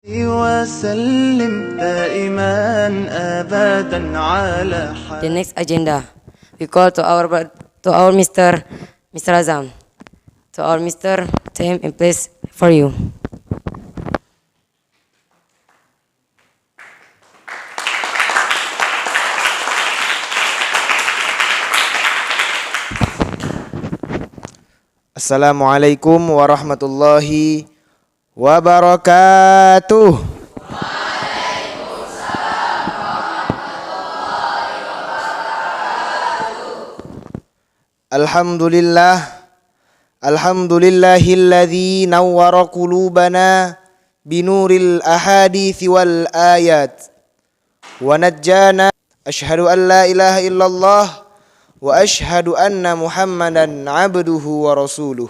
وسلم دائما أبدا على The next agenda, we call to our Mr. Azam. To our Mr. Time and place for you. Assalamualaikum warahmatullahi wabarakatuh. Alhamdulillahilladzi nawwara qulubana binuril ahadithi wal ayat wa najjana. Asyhadu an la ilaha illallah wa asyhadu anna Muhammadan abduhu wa rasuluh.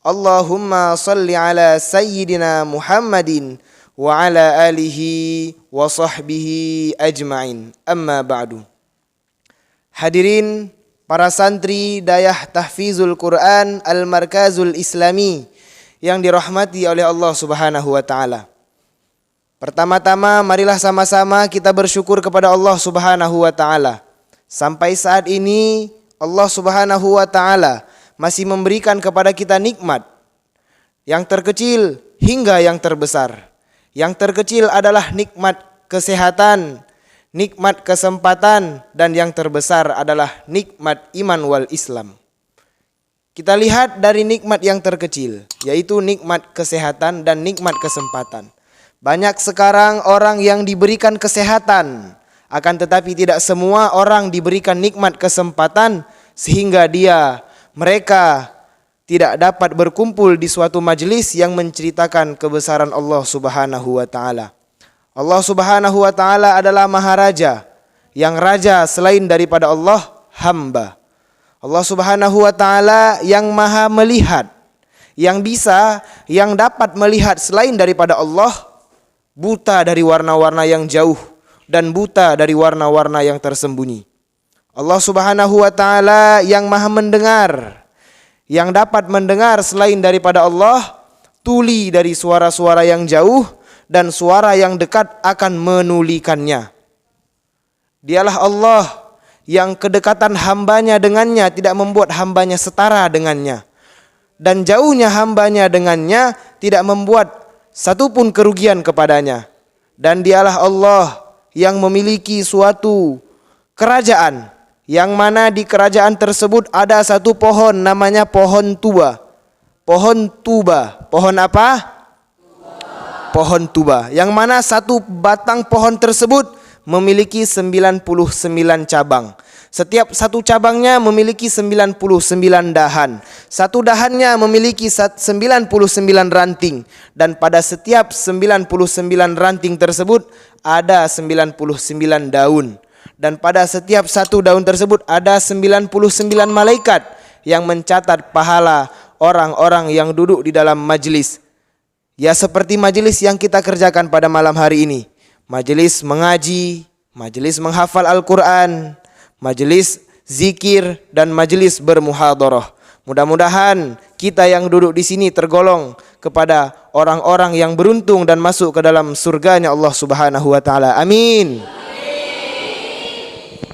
Allahumma salli ala sayyidina Muhammadin wa ala alihi wa sahbihi ajma'in. Amma ba'du. Hadirin para santri Dayah Tahfizul Quran Al-Markazul Islami yang dirahmati oleh Allah Subhanahu wa taala. Pertama-tama marilah sama-sama kita bersyukur kepada Allah Subhanahu wa taala. Sampai saat ini Allah Subhanahu wa taala masih memberikan kepada kita nikmat yang terkecil hingga yang terbesar. Yang terkecil adalah nikmat kesehatan, nikmat kesempatan, dan yang terbesar adalah nikmat iman wal Islam. Kita lihat dari nikmat yang terkecil, yaitu nikmat kesehatan dan nikmat kesempatan. Banyak sekarang orang yang diberikan kesehatan, akan tetapi tidak semua orang diberikan nikmat kesempatan sehingga mereka tidak dapat berkumpul di suatu majelis yang menceritakan kebesaran Allah Subhanahu wa taala. Allah Subhanahu wa taala adalah Maharaja, yang raja selain daripada Allah hamba. Allah Subhanahu wa taala yang Maha melihat, yang dapat melihat selain daripada Allah, buta dari warna-warna yang jauh dan buta dari warna-warna yang tersembunyi. Allah Subhanahu wa taala yang Maha mendengar, yang dapat mendengar selain daripada Allah, tuli dari suara-suara yang jauh dan suara yang dekat akan menulikannya. Dialah Allah yang kedekatan hambanya dengannya tidak membuat hambanya setara dengannya, dan jauhnya hambanya dengannya tidak membuat satupun kerugian kepadanya. Dan dialah Allah yang memiliki suatu kerajaan, yang mana di kerajaan tersebut ada satu pohon namanya pohon tuba. Pohon tuba. Pohon apa? Pohon tuba, yang mana satu batang pohon tersebut memiliki 99 cabang. Setiap satu cabangnya memiliki 99 dahan. Satu dahannya memiliki 99 ranting. Dan pada setiap 99 ranting tersebut ada 99 daun. Dan pada setiap satu daun tersebut ada 99 malaikat yang mencatat pahala orang-orang yang duduk di dalam majelis. Ya, seperti majelis yang kita kerjakan pada malam hari ini. Majelis mengaji, majelis menghafal Al-Quran, majelis zikir, dan majelis bermuhadharah. Mudah-mudahan kita yang duduk di sini tergolong kepada orang-orang yang beruntung dan masuk ke dalam surganya Allah Subhanahu wa taala. Amin.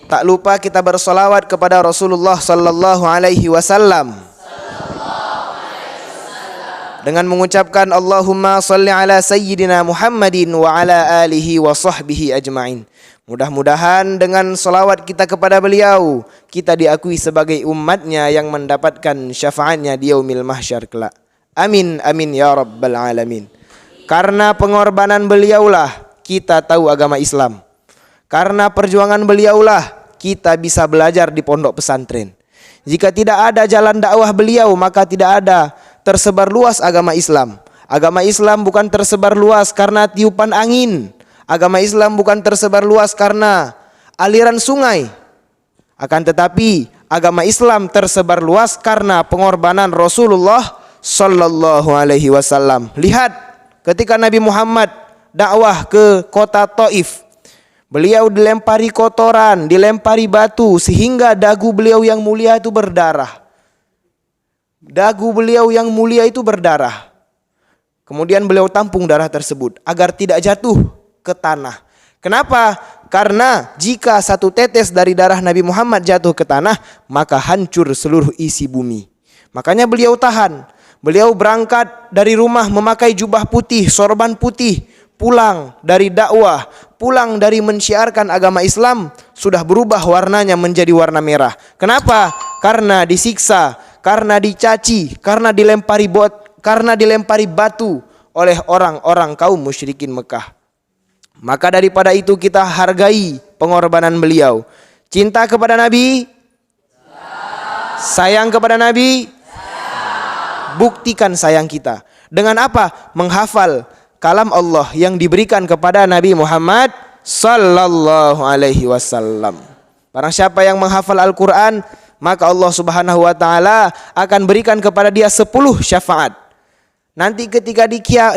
Tak lupa kita bersolawat kepada Rasulullah sallallahu alaihi wasallam dengan mengucapkan Allahumma salli ala sayyidina Muhammadin wa ala alihi wa sahbihi ajma'in. Mudah-mudahan dengan solawat kita kepada beliau, kita diakui sebagai umatnya yang mendapatkan syafaatnya di yaumil mahsyar kelak. Amin, amin ya rabbal alamin. Karena pengorbanan beliaulah kita tahu agama Islam. Karena perjuangan beliaulah kita bisa belajar di pondok pesantren. Jika tidak ada jalan dakwah beliau, maka tidak ada tersebar luas agama Islam. Agama Islam bukan tersebar luas karena tiupan angin. Agama Islam bukan tersebar luas karena aliran sungai. Akan tetapi agama Islam tersebar luas karena pengorbanan Rasulullah sallallahu alaihi wasallam. Lihat ketika Nabi Muhammad dakwah ke kota Taif, beliau dilempari kotoran, dilempari batu sehingga dagu beliau yang mulia itu berdarah. Dagu beliau yang mulia itu berdarah. Kemudian beliau tampung darah tersebut agar tidak jatuh ke tanah. Kenapa? Karena jika satu tetes dari darah Nabi Muhammad jatuh ke tanah, maka hancur seluruh isi bumi. Makanya beliau tahan. Beliau berangkat dari rumah memakai jubah putih, sorban putih, pulang dari dakwah, pulang dari menciarkan agama Islam, sudah berubah warnanya menjadi warna merah. Kenapa? Karena disiksa, karena dicaci, karena dilempari batu oleh orang-orang kaum musyrikin Mekah. Maka daripada itu kita hargai pengorbanan beliau. Cinta kepada Nabi, sayang kepada Nabi, buktikan sayang kita. Dengan apa? Menghafal kalam Allah yang diberikan kepada Nabi Muhammad sallallahu alaihi wasallam. Barang siapa yang menghafal Al-Quran, maka Allah subhanahu wa ta'ala akan berikan kepada dia 10 syafaat. Nanti ketika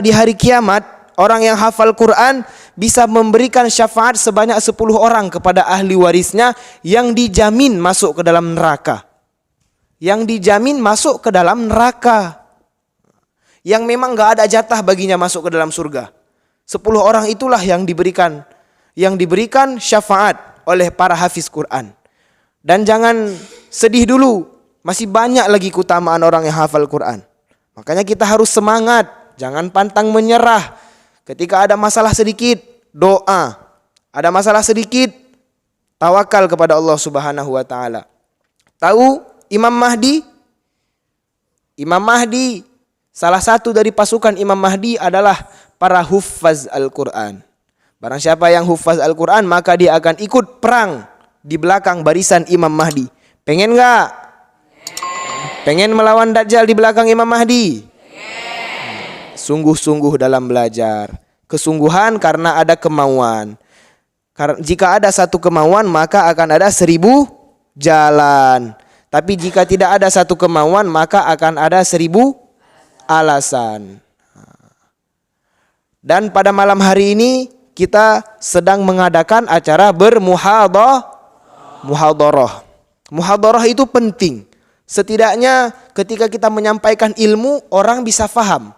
di hari kiamat, orang yang hafal Quran bisa memberikan syafaat sebanyak 10 orang kepada ahli warisnya yang dijamin masuk ke dalam neraka. Yang dijamin masuk ke dalam neraka. Yang memang gak ada jatah baginya masuk ke dalam surga. 10 orang itulah yang diberikan syafaat oleh para hafiz Quran. Dan jangan sedih dulu, masih banyak lagi keutamaan orang yang hafal Quran. Makanya kita harus semangat, jangan pantang menyerah. Ketika ada masalah sedikit, doa. Ada masalah sedikit, tawakal kepada Allah Subhanahu wa taala. Tahu Imam Mahdi? Imam Mahdi, salah satu dari pasukan Imam Mahdi adalah para huffaz Al-Quran. Barang siapa yang huffaz Al-Quran, maka dia akan ikut perang di belakang barisan Imam Mahdi. Pengen gak? Pengen melawan Dajjal di belakang Imam Mahdi? Sungguh-sungguh dalam belajar. Kesungguhan karena ada kemauan. Jika ada satu kemauan, maka akan ada 1000 jalan. Tapi jika tidak ada satu kemauan, maka akan ada 1000 alasan. Dan pada malam hari ini kita sedang mengadakan acara muhadharah. Muhadharah itu penting. Setidaknya ketika kita menyampaikan ilmu, orang bisa faham.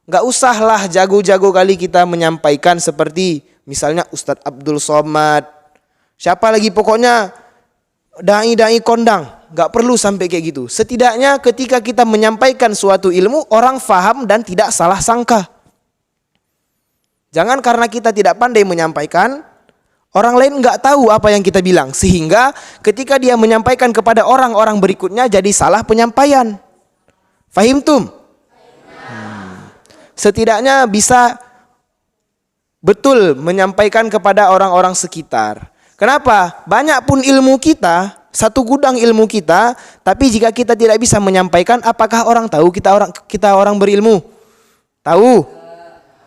Gak usahlah jago-jago kali kita menyampaikan seperti misalnya Ustadz Abdul Somad. Siapa lagi, pokoknya dai-dai kondang. Gak perlu sampai kayak gitu. Setidaknya ketika kita menyampaikan suatu ilmu, orang faham dan tidak salah sangka. Jangan karena kita tidak pandai menyampaikan, orang lain nggak tahu apa yang kita bilang, sehingga ketika dia menyampaikan kepada orang-orang berikutnya jadi salah penyampaian. Fahimtum? Setidaknya bisa betul menyampaikan kepada orang-orang sekitar. Kenapa? Banyak pun ilmu kita, satu gudang ilmu kita, tapi jika kita tidak bisa menyampaikan, apakah orang tahu kita orang berilmu? Tahu?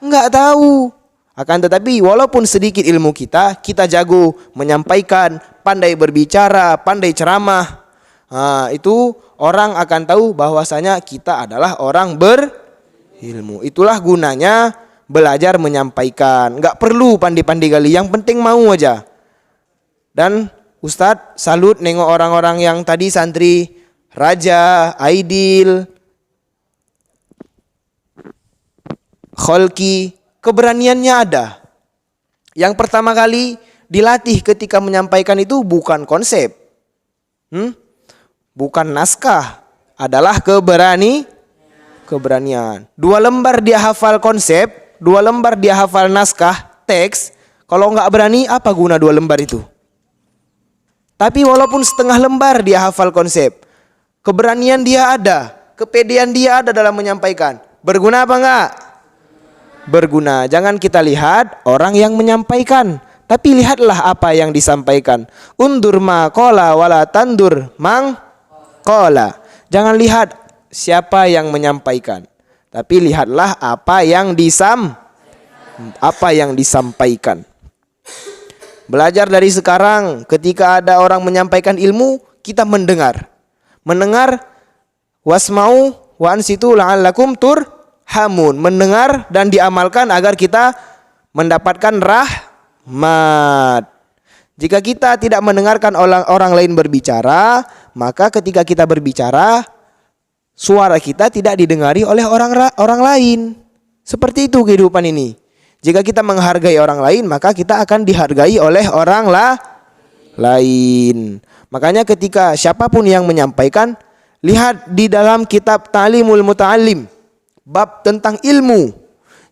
Enggak tahu. Akan tetapi walaupun sedikit ilmu kita jago menyampaikan, pandai berbicara, pandai ceramah. Itu orang akan tahu bahwasanya kita adalah orang berilmu. Itulah gunanya belajar menyampaikan. Enggak perlu pandai-pandai kali, yang penting mau aja. Dan Ustadz salut nengok orang-orang yang tadi santri Raja, Aidil, Kholki, keberaniannya ada. Yang pertama kali dilatih ketika menyampaikan itu bukan konsep, bukan naskah, adalah keberanian. 2 lembar dia hafal konsep, 2 lembar dia hafal naskah, teks. Kalau nggak berani, apa guna 2 lembar itu? Tapi walaupun setengah lembar dia hafal konsep, keberanian dia ada, kepedean dia ada dalam menyampaikan. Berguna apa enggak? Berguna. Jangan kita lihat orang yang menyampaikan, tapi lihatlah apa yang disampaikan. Undur ma qala wala tandur mang qala. Jangan lihat siapa yang menyampaikan, tapi lihatlah apa yang disampaikan. Belajar dari sekarang, ketika ada orang menyampaikan ilmu, kita mendengar. Wasma'u wa ansitu la'allakum turhamun. Mendengar dan diamalkan agar kita mendapatkan rahmat. Jika kita tidak mendengarkan orang lain berbicara, maka ketika kita berbicara, suara kita tidak didengari oleh orang lain. Seperti itu kehidupan ini. Jika kita menghargai orang lain, maka kita akan dihargai oleh orang lain. Makanya ketika siapapun yang menyampaikan, lihat di dalam kitab Ta'limul Muta'allim, bab tentang ilmu.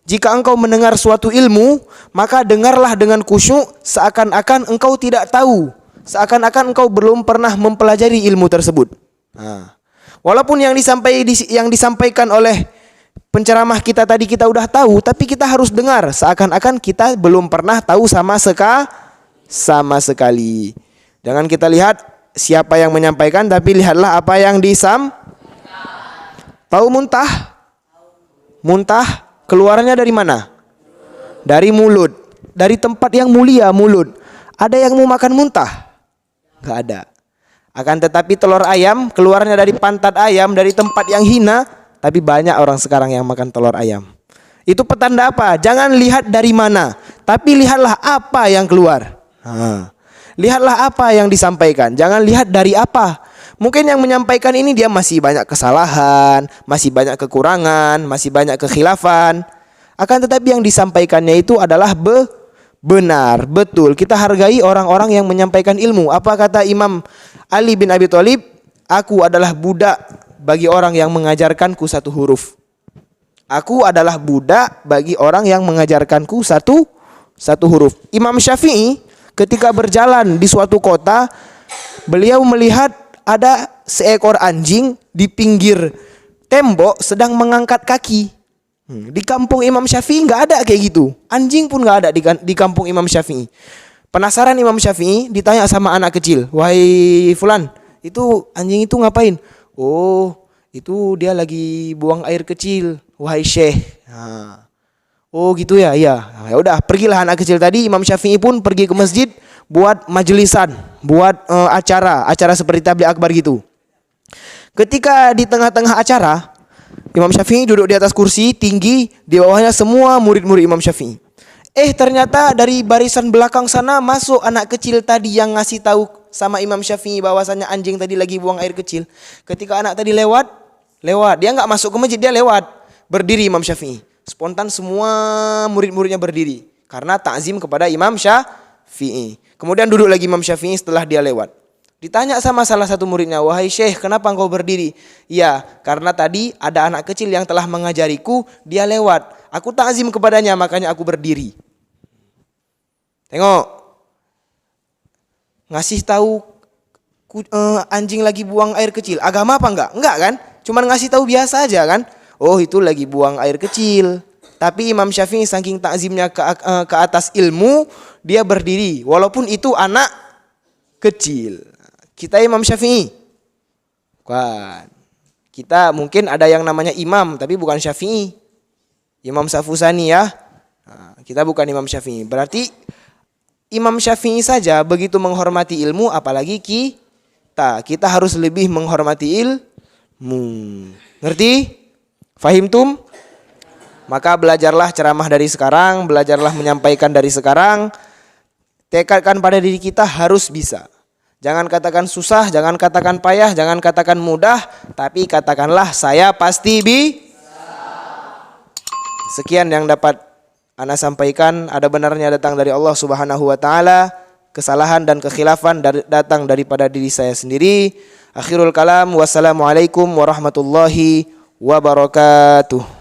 Jika engkau mendengar suatu ilmu, maka dengarlah dengan khusyuk seakan-akan engkau tidak tahu, seakan-akan engkau belum pernah mempelajari ilmu tersebut. Walaupun yang disampaikan oleh penceramah kita tadi kita udah tahu, tapi kita harus dengar seakan-akan kita belum pernah tahu sama sekali. Jangan kita lihat siapa yang menyampaikan, tapi lihatlah apa yang Tahu muntah? Muntah keluarannya dari mana? Dari mulut. Dari tempat yang mulia, mulut. Ada yang mau makan muntah? Gak ada. Akan tetapi telur ayam keluarnya dari pantat ayam, dari tempat yang hina, tapi banyak orang sekarang yang makan telur ayam. Itu petanda apa? Jangan lihat dari mana, tapi lihatlah apa yang keluar. Lihatlah apa yang disampaikan. Jangan lihat dari apa. Mungkin yang menyampaikan ini dia masih banyak kesalahan, masih banyak kekurangan, masih banyak kekhilafan. Akan tetapi yang disampaikannya itu adalah benar, betul. Kita hargai orang-orang yang menyampaikan ilmu. Apa kata Imam Ali bin Abi Thalib? Aku adalah budak bagi orang yang mengajarkanku satu huruf. Aku adalah budak bagi orang yang mengajarkanku satu huruf. Imam Syafi'i ketika berjalan di suatu kota, beliau melihat ada seekor anjing di pinggir tembok sedang mengangkat kaki. Di kampung Imam Syafi'i nggak ada kayak gitu. Anjing pun nggak ada di kampung Imam Syafi'i. Penasaran Imam Syafi'i, ditanya sama anak kecil, wahai fulan, itu anjing itu ngapain? Oh, itu dia lagi buang air kecil. Wahai Syekh. Oh gitu ya, iya. Ya udah, pergilah anak kecil tadi. Imam Syafi'i pun pergi ke masjid buat majelisan, buat acara seperti tabligh akbar gitu. Ketika di tengah-tengah acara, Imam Syafi'i duduk di atas kursi tinggi, di bawahnya semua murid-murid Imam Syafi'i. Ternyata dari barisan belakang sana masuk anak kecil tadi yang ngasih tahu sama Imam Syafi'i bahwasannya anjing tadi lagi buang air kecil. Ketika anak tadi lewat, dia nggak masuk ke masjid, dia lewat, berdiri Imam Syafi'i. Spontan semua murid-muridnya berdiri karena takzim kepada Imam Syafi'i. Kemudian duduk lagi Imam Syafi'i setelah dia lewat. Ditanya sama salah satu muridnya, wahai Syekh, kenapa engkau berdiri? Ya, karena tadi ada anak kecil yang telah mengajariku, dia lewat. Aku takzim kepadanya, makanya aku berdiri. Tengok, ngasih tahu anjing lagi buang air kecil, agama apa enggak? Enggak kan? Cuman ngasih tahu biasa aja kan? Oh, itu lagi buang air kecil. Tapi Imam Syafi'i saking takzimnya ke atas ilmu, dia berdiri walaupun itu anak kecil. Kita Imam Syafi'i. Bukan. Kita mungkin ada yang namanya imam tapi bukan Syafi'i. Imam Safusani ya. Kita bukan Imam Syafi'i. Berarti Imam Syafi'i saja begitu menghormati ilmu, apalagi kita. Kita harus lebih menghormati ilmu. Ngerti? Fahimtum? Maka belajarlah ceramah dari sekarang, belajarlah menyampaikan dari sekarang. Tekadkan pada diri kita harus bisa. Jangan katakan susah, jangan katakan payah, jangan katakan mudah, tapi katakanlah saya pasti bisa. Sekian yang dapat ana sampaikan, ada benarnya datang dari Allah Subhanahu wa taala, kesalahan dan kekhilafan datang daripada diri saya sendiri. Akhirul kalam, wassalamualaikum warahmatullahi wabarakatuh.